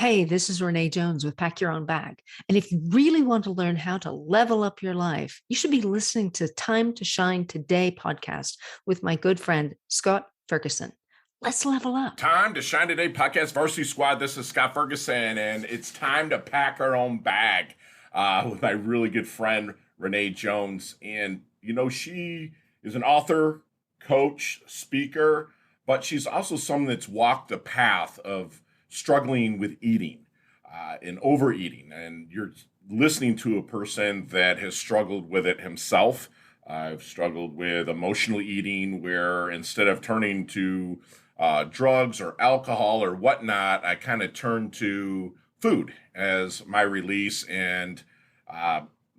Hey, this is Renee Jones with Pack Your Own Bag. And if you really want to learn how to level up your life, you should be listening to Time to Shine Today podcast with my good friend, Scott Ferguson. Let's level up. Time to Shine Today podcast Varsity Squad. This is Scott Ferguson, and it's time to pack our own bag with my really good friend, Renee Jones. And, she is an author, coach, speaker, but she's also someone that's walked the path of struggling with eating and overeating. And you're listening to a person that has struggled with it himself. I've struggled with emotional eating, where instead of turning to drugs or alcohol or whatnot, I kind of turned to food as my release and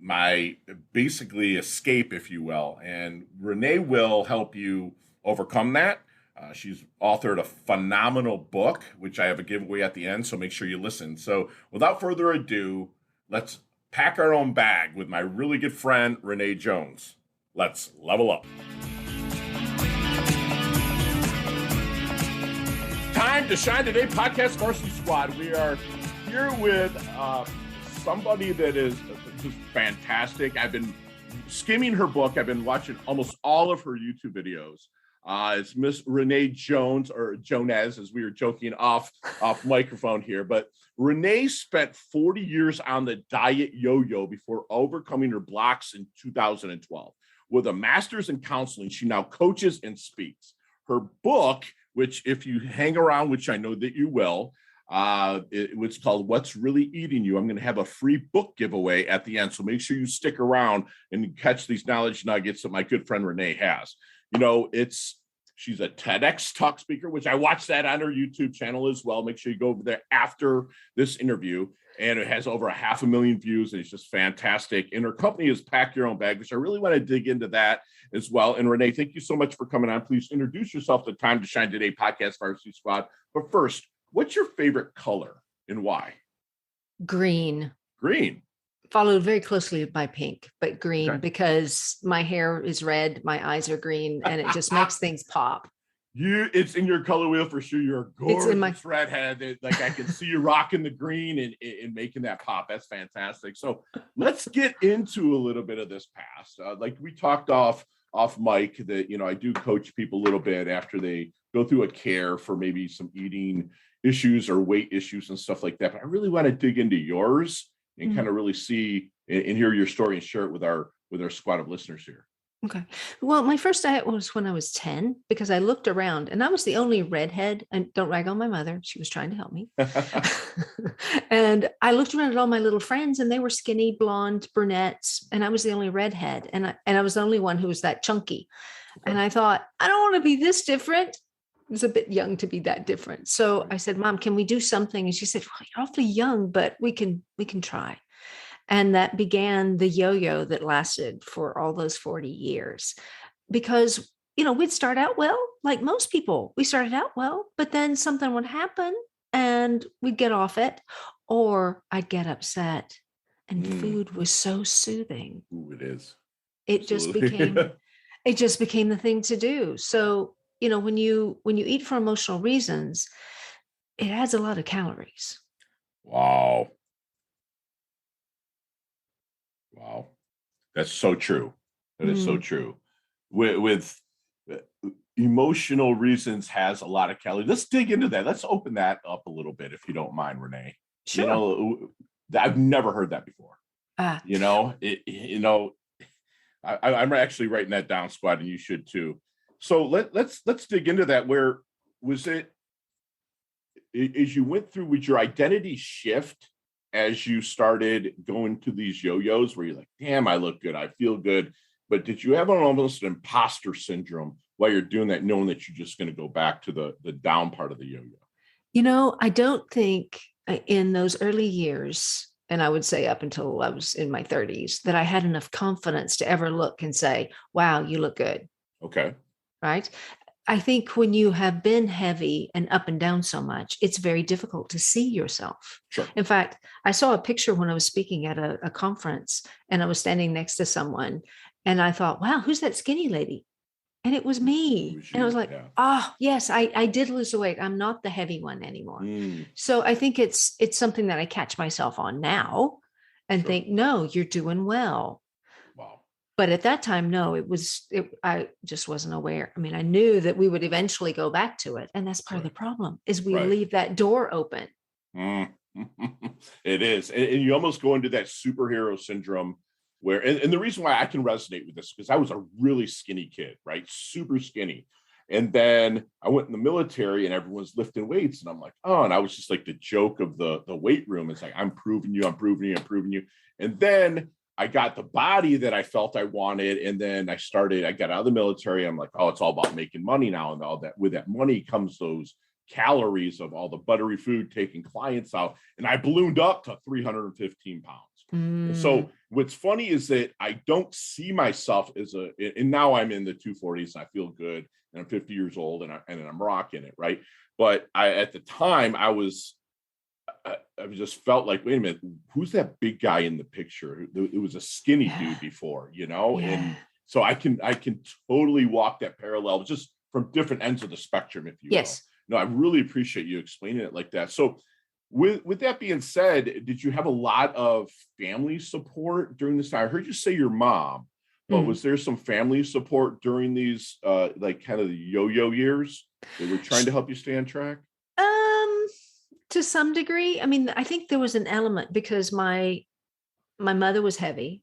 my basically escape, if you will. And Renee will help you overcome that. She's authored a phenomenal book, which I have a giveaway at the end, so make sure you listen. So without further ado, let's pack our own bag with my really good friend, Renee Jones. Let's level up. Time to Shine Today podcast Varsity Squad. We are here with somebody that is just fantastic. I've been skimming her book. I've been watching almost all of her YouTube videos. It's Miss Renee Jones, or Jones, as we were joking off microphone here. But Renee spent 40 years on the diet yo-yo before overcoming her blocks in 2012. With a master's in counseling, she now coaches and speaks. Her book, which if you hang around, which I know that you will, it's called What's Really Eating You. I'm going to have a free book giveaway at the end, so make sure you stick around and catch these knowledge nuggets that my good friend Renee has. She's a TEDx talk speaker, which I watched that on her YouTube channel as well. Make sure you go over there after this interview. And it has over 500,000 views, and it's just fantastic. And her company is Pack Your Own Bag, which I really want to dig into that as well. And Renee, thank you so much for coming on. Please introduce yourself to Time to Shine Today podcast Varsity Squad. But first, what's your favorite color and why? Green. Green. Followed very closely by pink, but green, Okay. Because my hair is red, my eyes are green, and it just makes things pop. It's in your color wheel for sure. You're a gorgeous It's in my redhead. Like I can see you rocking the green and making that pop. That's fantastic. So let's get into a little bit of this past. Like we talked off mic that, I do coach people a little bit after they go through a care for maybe some eating issues or weight issues and stuff like that. But I really want to dig into yours and kind of really see and hear your story and share it with our squad of listeners here. Okay. Well, my first diet was when I was 10, because I looked around and I was the only redhead. And don't rag on my mother. She was trying to help me. And I looked around at all my little friends, and they were skinny, blonde, brunettes. And I was the only redhead. And I was the only one who was that chunky. Okay. And I thought, I don't want to be this different. I was a bit young to be that different. So I said, Mom, can we do something? And she said, well, you're awfully young, but we can try. And that began the yo-yo that lasted for all those 40 years. Because, we'd start out well, like most people. We started out well, but then something would happen and we'd get off it, or I'd get upset. And food was so soothing. Ooh, it is. It just became the thing to do. So, when you eat for emotional reasons, it adds a lot of calories. Wow. That's so true. That is so true. With emotional reasons has a lot of calories. Let's dig into that. Let's open that up a little bit, if you don't mind, Renee. Sure. I've never heard that before. I'm actually writing that down, squad, and you should too. So let's dig into that. Where was it, as you went through, would your identity shift as you started going to these yo-yos, where you're like, damn, I look good, I feel good? But did you have almost an imposter syndrome while you're doing that, knowing that you're just going to go back to the down part of the yo-yo? I don't think in those early years, and I would say up until I was in my 30s, that I had enough confidence to ever look and say, wow, you look good. Okay. Right. I think when you have been heavy and up and down so much, it's very difficult to see yourself. Sure. In fact, I saw a picture when I was speaking at a conference, and I was standing next to someone, and I thought, wow, who's that skinny lady? And it was me. It was And I was you. like, Yeah. oh, yes, I did lose the weight. I'm not the heavy one anymore. Mm, So I think it's something that I catch myself on now and sure. think, no, you're doing well. Wow. But at that time, no, I just wasn't aware. I mean, I knew that we would eventually go back to it. And that's part of the Right. problem is we Right. leave that door open. Mm. It is. And you almost go into that superhero syndrome where, and the reason why I can resonate with this, because I was a really skinny kid, right? Super skinny. And then I went in the military and everyone's lifting weights. And I'm like, oh, and I was just like the joke of the weight room. It's like, I'm proving you, I'm proving you, I'm proving you. And then I got the body that I felt I wanted. And then I got out of the military. I'm like, oh, it's all about making money now. And all that, with that money comes those calories of all the buttery food, taking clients out. And I ballooned up to 315 pounds. And so what's funny is that I don't see myself as and now I'm in the 240s and I feel good and I'm 50 years old and I'm rocking it. Right. But at the time I just felt like, wait a minute, who's that big guy in the picture? It was a skinny dude before, Yeah. and so I can totally walk that parallel just from different ends of the spectrum, if you will. Yes. No, I really appreciate you explaining it like that. So with that being said, did you have a lot of family support during this time? I heard you say your mom, but was there some family support during these like kind of the yo-yo years that were trying to help you stay on track? To some degree. I mean, I think there was an element because my mother was heavy.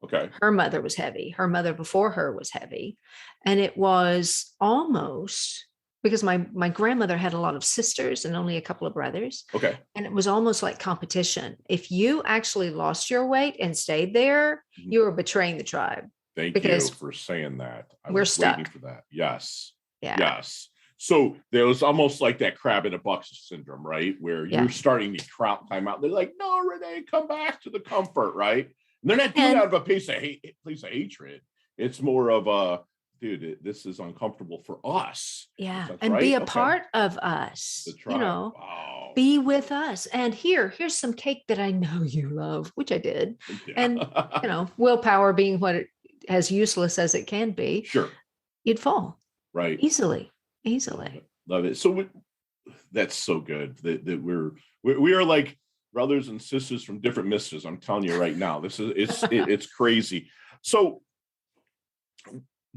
Okay. Her mother was heavy. Her mother before her was heavy. And it was almost because my grandmother had a lot of sisters and only a couple of brothers. Okay. And it was almost like competition. If you actually lost your weight and stayed there, you were betraying the tribe. Thank you for saying that. We're stuck. Waiting for that. Yes. Yeah. Yes. So there was almost like that crab in a box syndrome, right? Where you're starting to climb out. They're like, no, Renee, come back to the comfort, right? And they're not doing it out of a place of hatred. It's more of a, dude, this is uncomfortable for us. Yeah. And be a part of us, Wow. Be with us. And here's some cake that I know you love, which I did. Yeah. And, willpower being what as useless as it can be. Sure. You'd fall. Right. Easily. Love it. So that's so good that we are like brothers and sisters from different misters. I'm telling you right now, it's crazy. So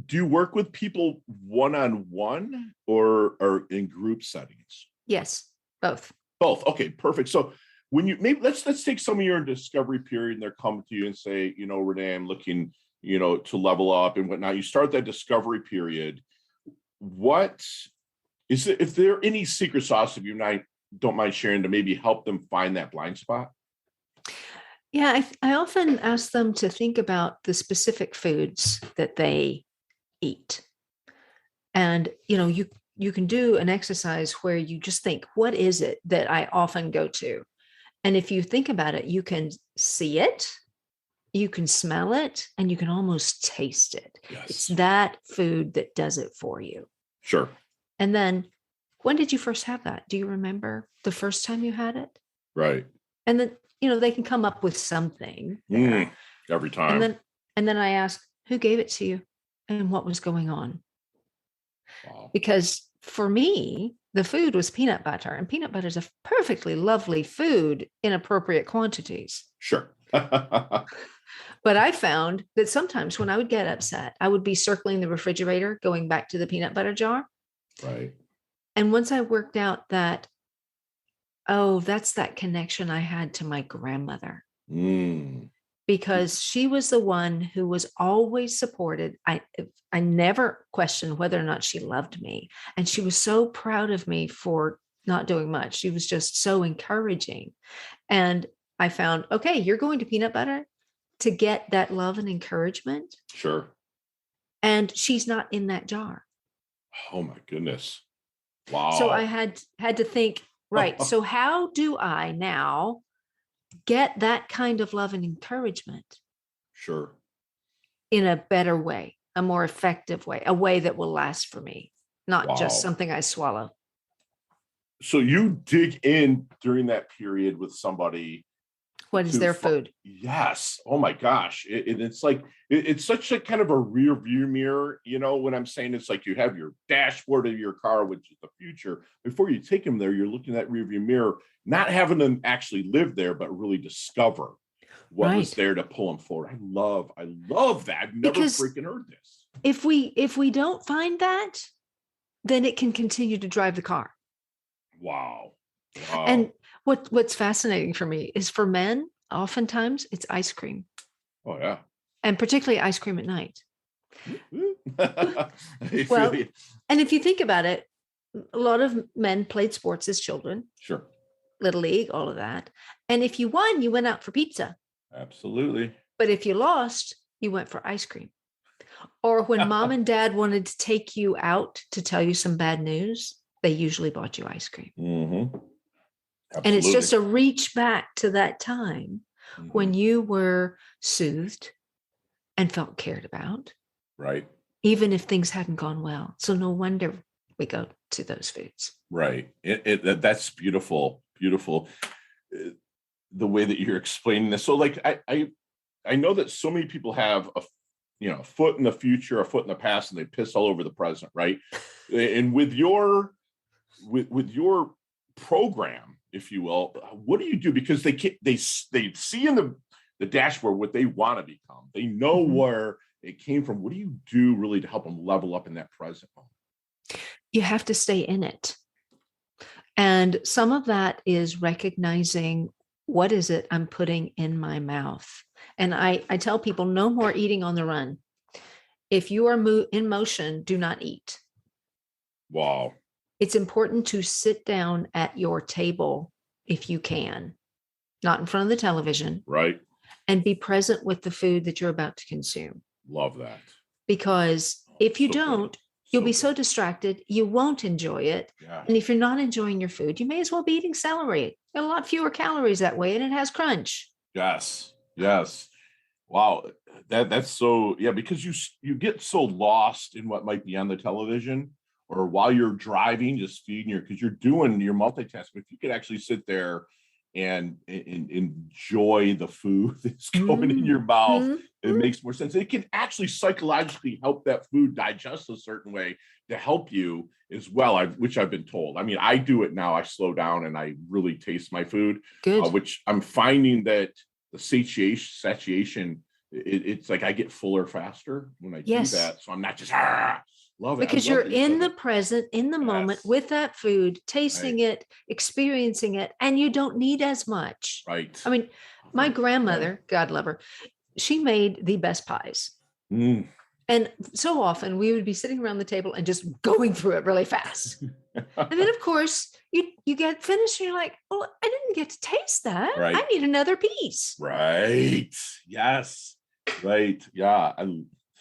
do you work with people one-on-one or in group settings? Yes, both. Okay, perfect. So when let's take some of your discovery period and they're coming to you and say, Renee, I'm looking, to level up and whatnot. You start that discovery period. What is it, if there are any secret sauce if you don't mind sharing to maybe help them find that blind spot? Yeah, I often ask them to think about the specific foods that they eat. And, you can do an exercise where you just think, what is it that I often go to? And if you think about it, you can see it, you can smell it, and you can almost taste it. Yes. It's that food that does it for you. Sure. And then when did you first have that? Do you remember the first time you had it? Right. And then, they can come up with something. Every time. And then I ask, who gave it to you and what was going on? Wow. Because for me, the food was peanut butter, and peanut butter is a perfectly lovely food in appropriate quantities. Sure. But I found that sometimes when I would get upset, I would be circling the refrigerator, going back to the peanut butter jar. Right. And once I worked out that, that's that connection I had to my grandmother. Because she was the one who was always supported. I never questioned whether or not she loved me. And she was so proud of me for not doing much. She was just so encouraging. And I found, okay, you're going to peanut butter to get that love and encouragement. Sure. And she's not in that jar. Oh my goodness. Wow. So I had to think, right. So how do I now get that kind of love and encouragement? Sure. In a better way, a more effective way, a way that will last for me, not just something I swallow. So you dig in during that period with somebody What is their food? Yes. Oh my gosh. It's like, it's such a kind of a rear view mirror, when I'm saying it's like you have your dashboard of your car, which is the future. Before you take them there, you're looking at that rear view mirror, not having them actually live there, but really discover what was there to pull them forward. I love that. I've never freaking heard this. If we don't find that, then it can continue to drive the car. Wow. And what's fascinating for me is for men, oftentimes it's ice cream. Oh yeah. And particularly ice cream at night. Well, and if you think about it, a lot of men played sports as children. Sure. Little League, all of that. And if you won, you went out for pizza. Absolutely. But if you lost, you went for ice cream. Or when mom and dad wanted to take you out to tell you some bad news, they usually bought you ice cream. Mm-hmm. And it's just a reach back to that time when you were soothed and felt cared about. Right. Even if things hadn't gone well. So no wonder we go to those foods. Right. That's beautiful. Beautiful. The way that you're explaining this. So like, I know that so many people have a foot in the future, a foot in the past, and they piss all over the present. Right. And with your program, if you will, what do you do? Because they see in the dashboard what they want to become. They know where it came from. What do you do really to help them level up in that present moment? You have to stay in it. And some of that is recognizing, what is it I'm putting in my mouth? And I tell people, no more eating on the run. If you are in motion, do not eat. Wow. It's important to sit down at your table if you can, not in front of the television. Right. And be present with the food that you're about to consume. Love that. Because if you don't, you'll be so distracted, you won't enjoy it. Yeah. And if you're not enjoying your food, you may as well be eating celery. A lot fewer calories that way, and it has crunch. Yes. Yes. Wow. That's so, yeah, because you get so lost in what might be on the television, or while you're driving, just feeding because you're doing your multitasking. If you could actually sit there and enjoy the food that's going in your mouth, it makes more sense. It can actually psychologically help that food digest a certain way to help you as well, which I've been told. I mean, I do it now. I slow down and I really taste my food, which I'm finding that the satiation, it's like I get fuller faster when I do that. So I'm not just love it. Because you're in the present, in the moment with that food, tasting it, experiencing it, and you don't need as much. Right. I mean, my grandmother, God love her, she made the best pies. And so often we would be sitting around the table and just going through it really fast. And then, of course, you get finished and you're like, oh, I didn't get to taste that. Right. I need another piece. Right. Yes. Right. Yeah.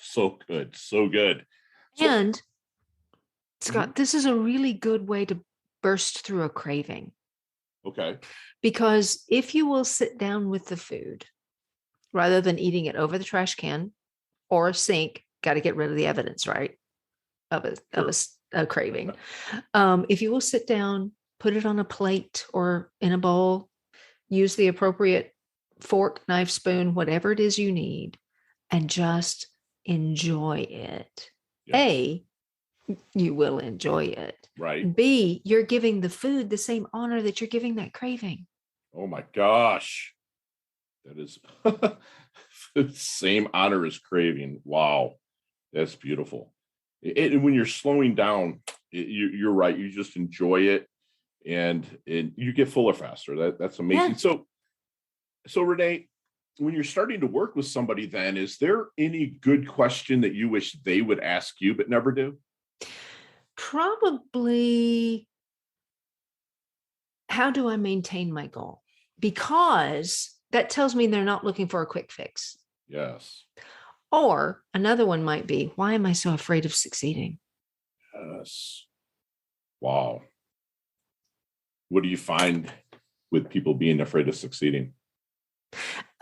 So good. So good. And Scott, this is a really good way to burst through a craving. Okay. Because if you will sit down with the food rather than eating it over the trash can or a sink, got to get rid of the evidence, right? Of a craving. If you will sit down, put it on a plate or in a bowl, use the appropriate fork, knife, spoon, whatever it is you need, and just enjoy it. A, you will enjoy it. Right. B, you're giving the food the same honor that you're giving that craving. Oh my gosh. That is the same honor as craving. Wow. That's beautiful. And when you're slowing down, you're right. You just enjoy it and you get fuller faster. That's amazing. Yeah. So Renee, when you're starting to work with somebody, then is there any good question that you wish they would ask you but never do? Probably, how do I maintain my goal? Because that tells me they're not looking for a quick fix. Yes. Or another one might be, why am I so afraid of succeeding? Yes. Wow. What do you find with people being afraid of succeeding?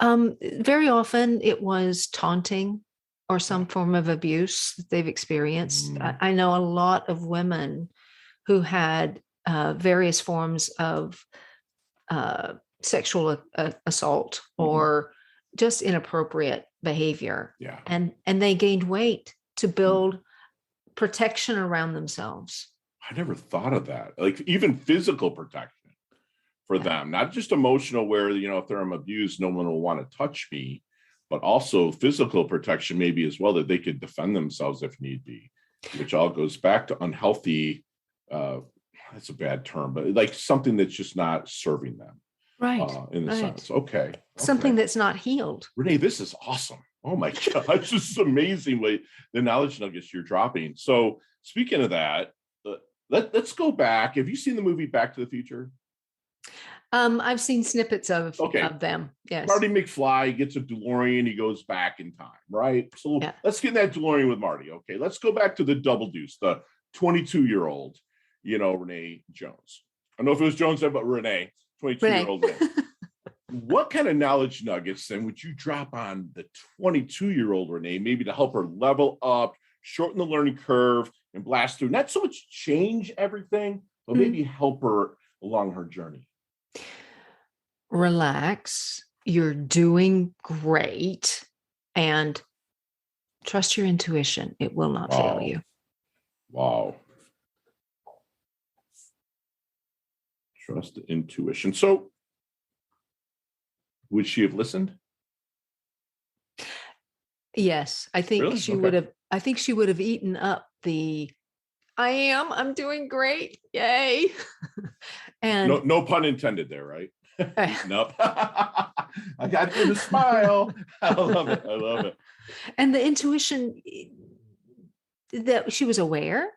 Very often it was taunting or some form of abuse that they've experienced. I know a lot of women who had various forms of sexual assault or just inappropriate behavior. Yeah. And they gained weight to build protection around themselves. I never thought of that. Like even physical protection for them, not just emotional where, if they're abused, no one will want to touch me, but also physical protection maybe as well, that they could defend themselves if need be, which all goes back to unhealthy. That's a bad term, but like something that's just not serving them. Right. In the sense. Okay. Something that's not healed. Renee, this is awesome. Oh my gosh, this is amazing the knowledge nuggets you're dropping. So speaking of that, let's go back. Have you seen the movie Back to the Future? I've seen snippets of them. Yes. Marty McFly gets a DeLorean. He goes back in time, right? So let's get in that DeLorean with Marty. Okay, let's go back to the double deuce, the 22-year-old, Renee Jones. I don't know if it was Jones, but Renee, 22-year-old Renee. What kind of knowledge nuggets then would you drop on the 22-year-old Renee, maybe to help her level up, shorten the learning curve, and blast through, not so much change everything, but maybe help her along her journey? Relax. You're doing great. And trust your intuition. It will not fail you. Wow. Trust the intuition. So would she have listened? Yes, I think she would have. I think she would have eaten up the I'm doing great. Yay. And no pun intended there, right? Nope. I got you to smile. I love it. And the intuition that she was aware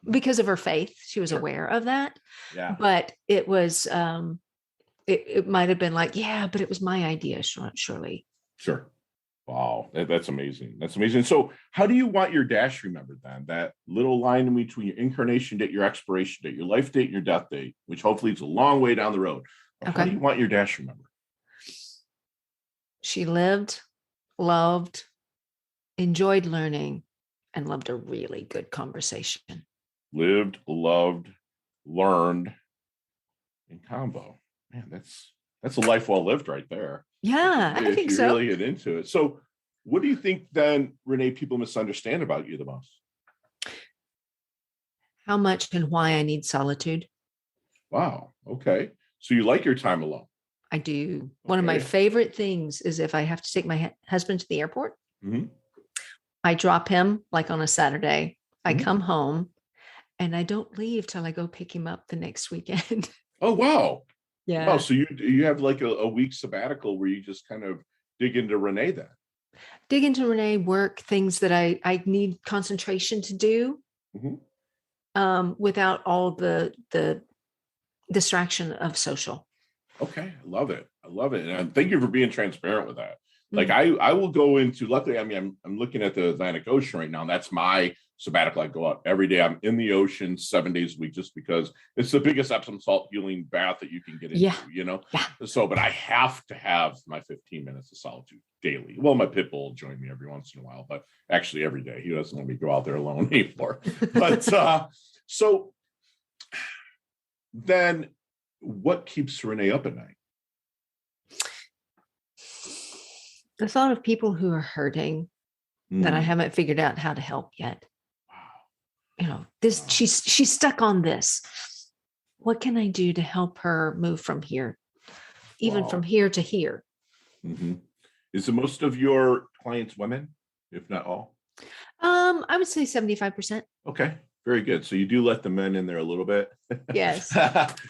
because of her faith, she was aware of that. Yeah. But it was it might have been like, yeah, but it was my idea, surely. Sure. Wow. That's amazing. That's amazing. So how do you want your dash remembered then? That little line in between your incarnation date, your expiration date, your life date, and your death date, which hopefully is a long way down the road. How do you want your dash remembered? She lived, loved, enjoyed learning, and loved a really good conversation. Lived, loved, learned in combo. Man, that's a life well lived right there. Yeah, I think so. Really get into it. So what do you think then, Renee, people misunderstand about you the most? How much and why I need solitude. Wow. Okay. So you like your time alone? I do. One of my favorite things is if I have to take my husband to the airport, I drop him like on a Saturday. I come home and I don't leave till I go pick him up the next weekend. Oh, wow. Yeah. Oh, so you have like a week sabbatical where you just kind of dig into Renee then? Dig into Renee, work, things that I need concentration to do without all the distraction of social. Okay. I love it. And thank you for being transparent with that. Like I will go into, luckily, I mean, I'm looking at the Atlantic Ocean right now, and that's my sabbatical. I go out every day. I'm in the ocean 7 days a week just because it's the biggest Epsom salt healing bath that you can get into, Yeah. So, but I have to have my 15 minutes of solitude daily. Well, my pit bull will join me every once in a while, but actually every day. He doesn't let me go out there alone anymore. But so then what keeps Renee up at night? The thought of people who are hurting that I haven't figured out how to help yet. Wow. She's stuck on this. What can I do to help her move from here, even from here to here? Is the most of your clients women, if not all? I would say 75%. Okay. Very good. So you do let the men in there a little bit. Yes.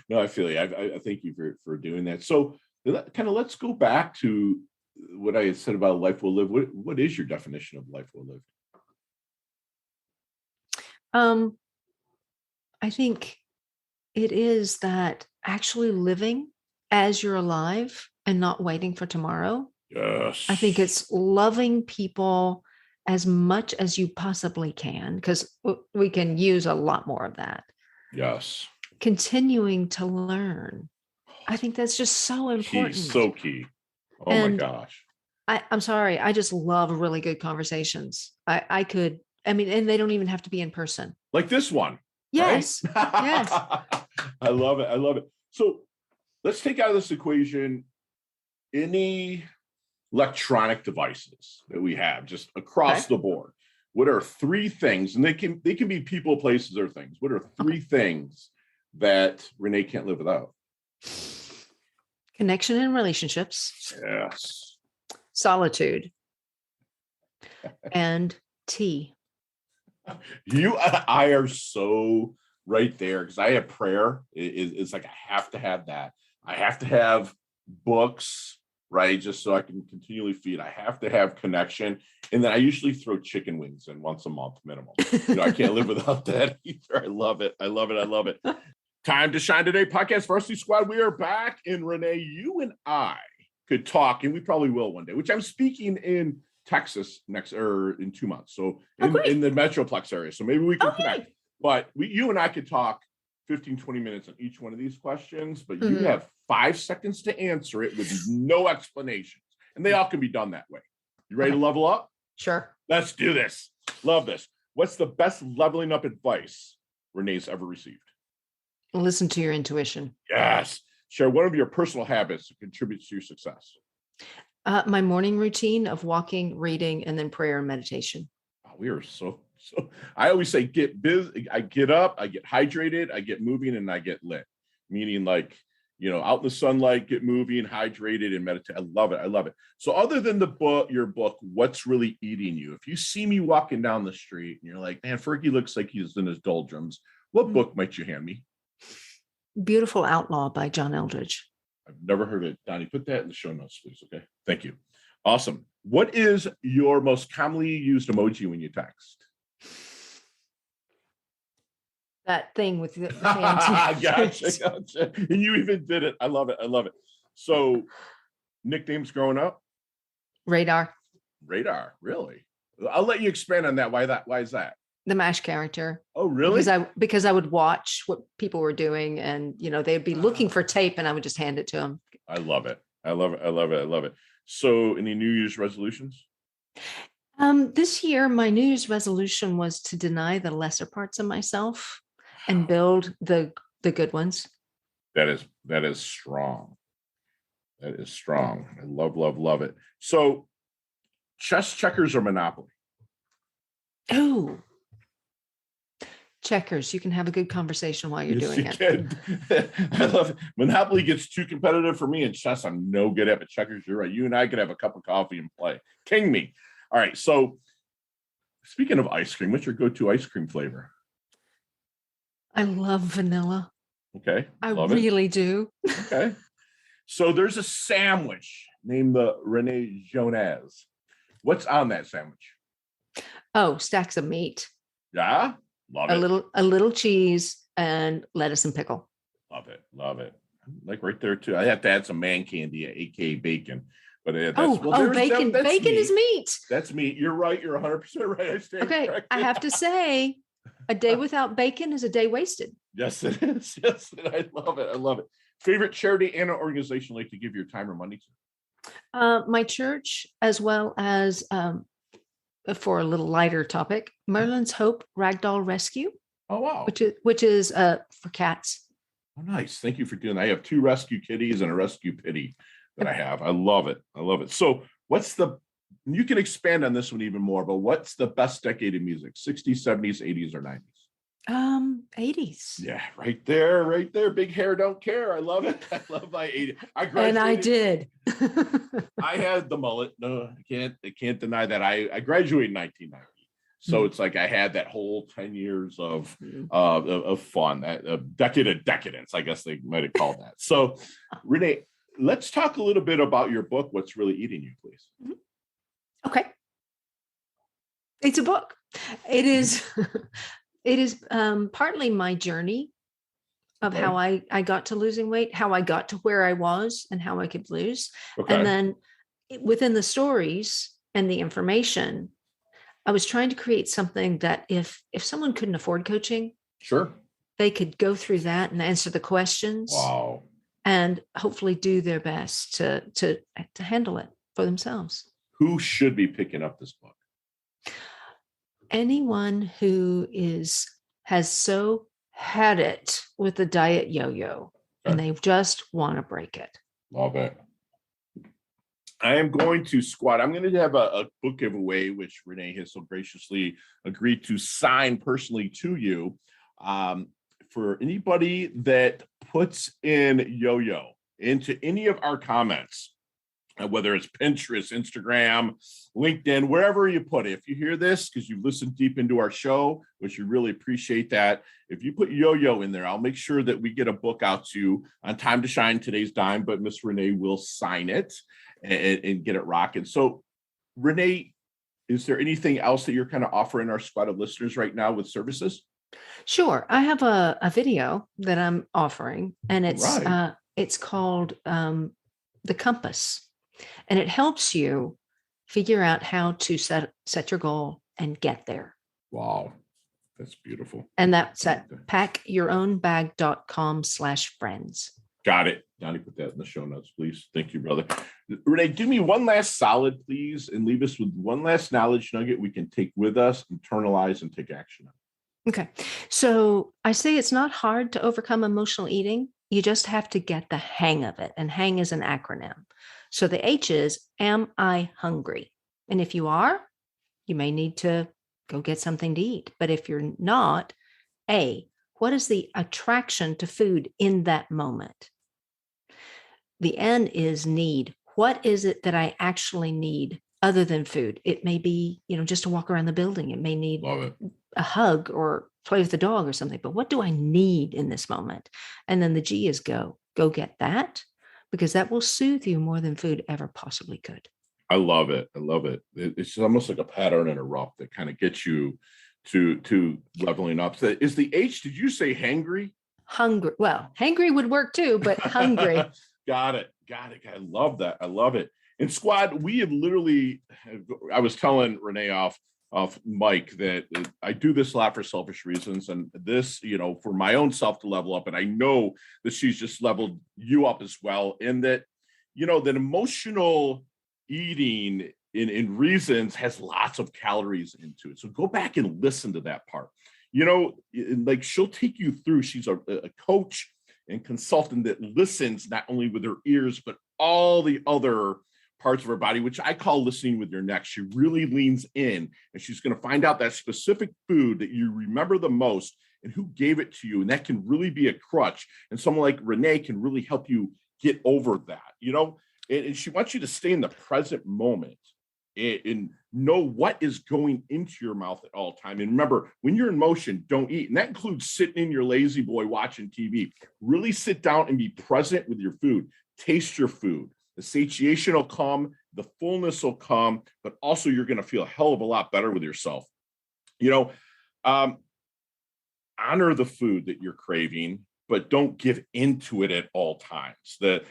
No, I feel you. I thank you for doing that. So kind of let's go back to what I had said about life well lived. What is your definition of life well lived? I think it is that actually living as you're alive and not waiting for tomorrow. Yes. I think it's loving people as much as you possibly can, because we can use a lot more of that. Yes. Continuing to learn. I think that's just so important. So key. Oh my gosh. I'm sorry. I just love really good conversations. I mean, and they don't even have to be in person. Like this one. Yes. Right? Yes. I love it. So let's take out of this equation any electronic devices that we have just across the board. What are three things, and they can be people, places, or things. What are three things that Renee can't live without? Connection and relationships. Yes. Solitude. And tea. I are so right there, because I have prayer. It's like I have to have that. I have to have books, right? Just so I can continually feed. I have to have connection. And then I usually throw chicken wings in once a month minimum. I can't live without that either. I love it. I love it. I love it. Time to Shine Today podcast Varsity Squad. We are back. And Renee, you and I could talk, and we probably will one day, which I'm speaking in Texas in 2 months. So in the Metroplex area. So maybe we can connect. But you and I could talk 15, 20 minutes on each one of these questions, but you have 5 seconds to answer it with no explanations. And they all can be done that way. You ready to level up? Sure. Let's do this. Love this. What's the best leveling up advice Renee's ever received? Listen to your intuition. Yes. Share one of your personal habits that contributes to your success. My morning routine of walking, reading, and then prayer and meditation. Oh, we are so I always say get busy. I get up, I get hydrated, I get moving, and I get lit. Meaning like, out in the sunlight, get moving, hydrated, and meditate. I love it. I love it. So other than your book, what's really eating you? If you see me walking down the street and you're like, man, Fergie looks like he's in his doldrums, what book might you hand me? Beautiful Outlaw by John Eldridge. I've never heard it. Donnie, put that in the show notes, please. Okay. Thank you. Awesome. What is your most commonly used emoji when you text? That thing with the hands. Gotcha. And you even did it. I love it. I love it. So nicknames growing up? Radar, really? I'll let you expand on that. Why is that? the MASH character. Oh, really? Because I would watch what people were doing, and they'd be looking for tape, and I would just hand it to them. I love it. I love it. I love it. I love it. So, any New Year's resolutions? This year, my New Year's resolution was to deny the lesser parts of myself and build the good ones. That is strong. That is strong. I love it. So, chess, checkers, or Monopoly? Oh, checkers. You can have a good conversation while you're doing it. I love it. Monopoly gets too competitive for me, and chess I'm no good at, but checkers, you're right. You and I could have a cup of coffee and play. King me. All right. So speaking of ice cream, what's your go-to ice cream flavor? I love vanilla. Okay. I really do. Okay. So there's a sandwich named the Renée Jones. What's on that sandwich? Oh, stacks of meat. Yeah. Love it. A little cheese and lettuce and pickle. Love it. Like right there too. I have to add some man candy, aka bacon. But bacon. Bacon is meat. That's meat. You're right. You're 100% right. I stand corrected. I have to say, a day without bacon is a day wasted. Yes, it is. Yes, I love it. I love it. Favorite charity and an organization like to give your time or money to? My church, as well as for a little lighter topic, Merlin's Hope Ragdoll Rescue. Oh wow! Which is for cats. Oh nice! Thank you for doing that. I have 2 rescue kitties and a rescue pitty that I have. I love it. So you can expand on this one even more, but what's the best decade of music? 60s, 70s, 80s, or 90s? 80s. Yeah, right there. Big hair, don't care. I love it. I love my 80s. And I did. I had the mullet. No, I can't deny that. I graduated in 1990. So it's like I had that whole 10 years of fun, a decade of decadence, I guess they might have called that. So Renee, let's talk a little bit about your book, What's Really Eating You, please. Okay. It's a book. It is partly my journey of how I got to losing weight, how I got to where I was and how I could lose. Okay. And then within the stories and the information, I was trying to create something that if someone couldn't afford coaching, sure, they could go through that and answer the questions. Wow. And hopefully do their best to handle it for themselves. Who should be picking up this book? Anyone who has so had it with the diet yo-yo. and they just want to break it. Love it. I am going to squat. I'm going to have a book giveaway, which Renee has so graciously agreed to sign personally to you. For anybody that puts in yo-yo into any of our comments, whether it's Pinterest, Instagram, LinkedIn, wherever you put it. If you hear this, because you've listened deep into our show, which we really appreciate that. If you put yo-yo in there, I'll make sure that we get a book out to you on Time to Shine, Today's Dime, but Miss Renee will sign it and get it rocking. So Renee, is there anything else that you're kind of offering our squad of listeners right now with services? Sure. I have a video that I'm offering, and Right. it's called The Compass. And it helps you figure out how to set your goal and get there. Wow. That's beautiful. And that's at packyourownbag.com/friends. Got it. Donnie, put that in the show notes, please. Thank you, brother. Renee, do me one last solid, please, and leave us with one last knowledge nugget we can take with us, internalize, and take action on. Okay. So I say it's not hard to overcome emotional eating. You just have to get the hang of it. And hang is an acronym. So the H is, am I hungry? And if you are, you may need to go get something to eat. But if you're not, A, what is the attraction to food in that moment? The N is need. What is it that I actually need other than food? It may be, just to walk around the building. It may need a hug or play with the dog or something. But what do I need in this moment? And then the G is go. Go get that, because that will soothe you more than food ever possibly could. I love it. I love it. It's almost like a pattern in a rough that kind of gets you to leveling up. So is the H, did you say hangry? Hungry. Well, hangry would work too, but hungry. Got it. I love that. I love it. And squad, we have literally, I was telling Renee off Mike that I do this a lot for selfish reasons. And this, for my own self to level up. And I know that she's just leveled you up as well. And that, that emotional eating in reasons has lots of calories into it. So go back and listen to that part. Like she'll take you through. She's a coach and consultant that listens not only with her ears, but all the other parts of her body, which I call listening with your neck. She really leans in, and she's going to find out that specific food that you remember the most and who gave it to you. And that can really be a crutch. And someone like Renee can really help you get over that, and she wants you to stay in the present moment and know what is going into your mouth at all time. And remember, when you're in motion, don't eat. And that includes sitting in your lazy boy watching TV. Really sit down and be present with your food. Taste your food. The satiation will come, the fullness will come, but also you're going to feel a hell of a lot better with yourself. Honor the food that you're craving, but don't give into it at all times. The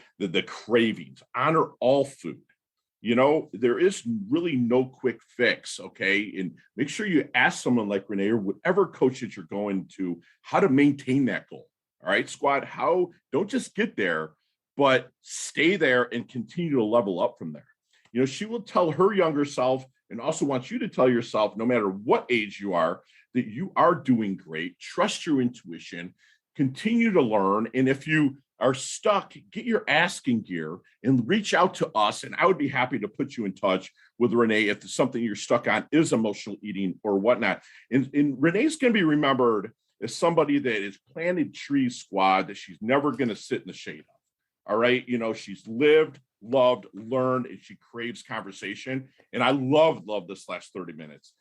cravings, honor all food. There is really no quick fix. Okay. And make sure you ask someone like Renee or whatever coach that you're going to, how to maintain that goal. All right, squad, don't just get there, but stay there and continue to level up from there. She will tell her younger self and also wants you to tell yourself, no matter what age you are, that you are doing great. Trust your intuition, continue to learn. And if you are stuck, get your asking gear and reach out to us. And I would be happy to put you in touch with Renee if something you're stuck on is emotional eating or whatnot. And Renee's going to be remembered as somebody that is planted trees, squad, that she's never going to sit in the shade of. All right. She's lived, loved, learned, and she craves conversation. And I love this last 30 minutes.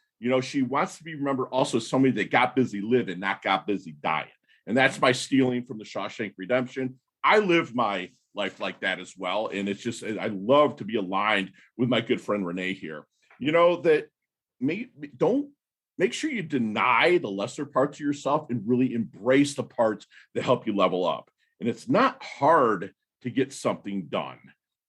She wants to be remembered also as somebody that got busy living, not got busy dying. And that's by stealing from the Shawshank Redemption. I live my life like that as well. And it's just, I love to be aligned with my good friend Renee here. That don't make sure you deny the lesser parts of yourself and really embrace the parts that help you level up. And it's not hard to get something done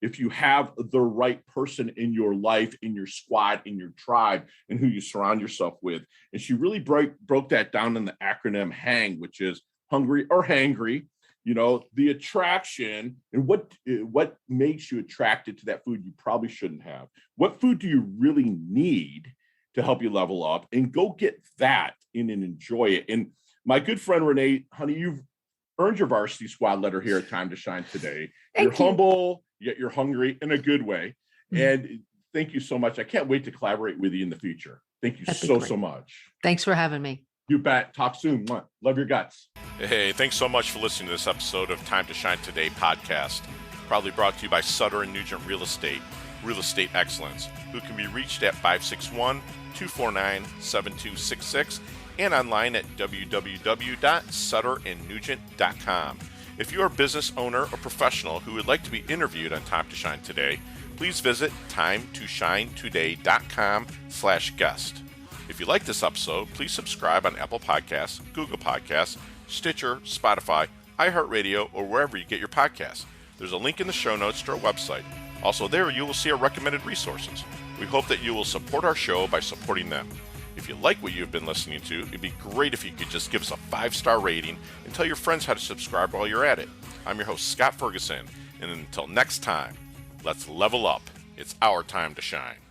if you have the right person in your life, in your squad, in your tribe, and who you surround yourself with. And she really broke that down in the acronym HANG, which is hungry or hangry. The attraction and what makes you attracted to that food you probably shouldn't have. What food do you really need to help you level up? And go get that in and enjoy it. And my good friend Renee, honey, earned your varsity squad letter here at Time to Shine today. Thank You're you. humble, yet you're hungry in a good way. And thank you so much. I can't wait to collaborate with you in the future. Thank you so much. Thanks for having me. You bet. Talk soon. Love your guts. Hey, thanks so much for listening to this episode of Time to Shine Today podcast, proudly brought to you by Sutter and Nugent Real Estate Excellence, who can be reached at 561-249-7266 and online at www.sutterandnugent.com. If you're a business owner or professional who would like to be interviewed on Time to Shine Today, please visit timetoshinetoday.com/guest. If you like this episode, please subscribe on Apple Podcasts, Google Podcasts, Stitcher, Spotify, iHeartRadio, or wherever you get your podcasts. There's a link in the show notes to our website. Also there, you will see our recommended resources. We hope that you will support our show by supporting them. If you like what you've been listening to, it'd be great if you could just give us a 5-star rating and tell your friends how to subscribe while you're at it. I'm your host, Scott Ferguson, and until next time, let's level up. It's our time to shine.